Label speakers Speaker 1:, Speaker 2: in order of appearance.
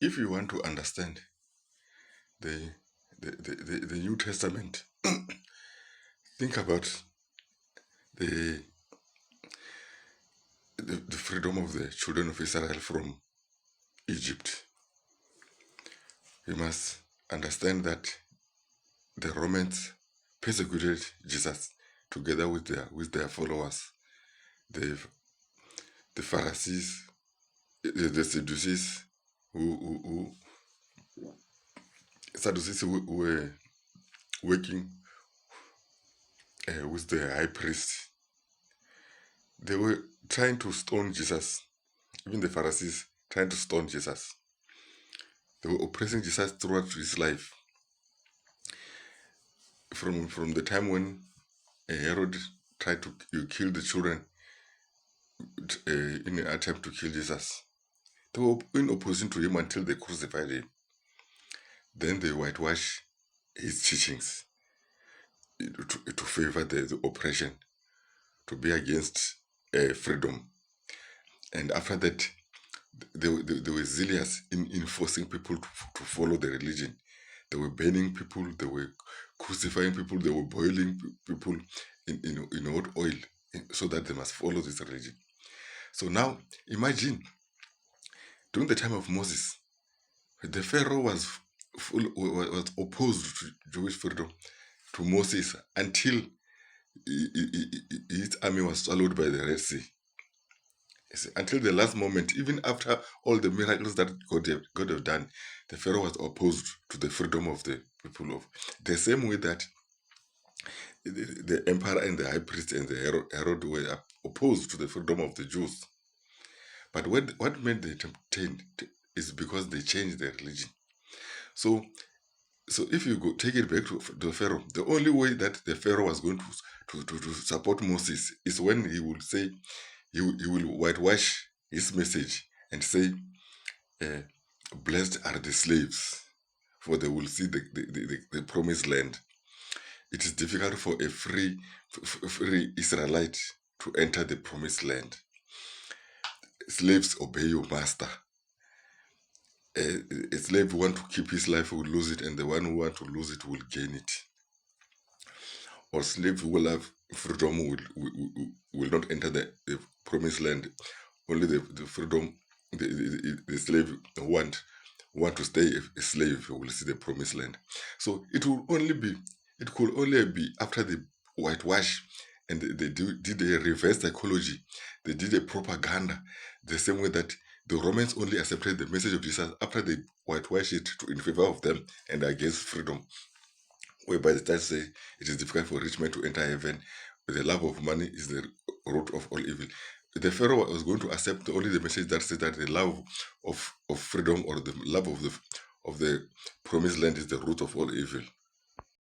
Speaker 1: if you want to understand the the New Testament, think about the, the freedom of the children of Israel from Egypt. You must understand that the Romans persecuted Jesus together with their followers, the the Pharisees, the Sadducees, who Sadducees who were working with the high priest. They were trying to stone Jesus. Even the Pharisees trying to stone Jesus. They were oppressing Jesus throughout his life. From the time when Herod tried to kill the children in an attempt to kill Jesus. They were in opposition to him until they crucified him. Then they whitewash his teachings to favor the oppression, to be against freedom. And after that, they were zealous in forcing people to follow the religion. They were burning people, they were crucifying people, they were boiling people in hot oil so that they must follow this religion. So now, imagine, during the time of Moses, the Pharaoh was opposed to Jewish freedom, to Moses, until his army was swallowed by the Red Sea. Until the last moment, even after all the miracles that God have done, the Pharaoh was opposed to the freedom of the people of the same way that the emperor and the high priest and the Herod were opposed to the freedom of the Jews. But what made them change is because they changed their religion. So if you go take it back to the Pharaoh, the only way that the Pharaoh was going to support Moses is when he will say, he will whitewash his message and say, blessed are the slaves, for they will see the promised land. It is difficult for a free Israelite to enter the promised land. Slaves, obey your master. A slave who wants to keep his life will lose it, and the one who wants to lose it will gain it. Or slave who will have freedom will not enter the promised land. Only the freedom, the slave who want to stay a slave will see the promised land. So it could only be after the whitewash, and they did a reverse psychology. They did a propaganda, the same way that the Romans only accepted the message of Jesus after they whitewashed it in favor of them and against freedom. Whereby the church say it is difficult for rich men to enter heaven, the love of money is the root of all evil. The Pharaoh was going to accept only the message that says that the love of freedom, or the love of the promised land, is the root of all evil.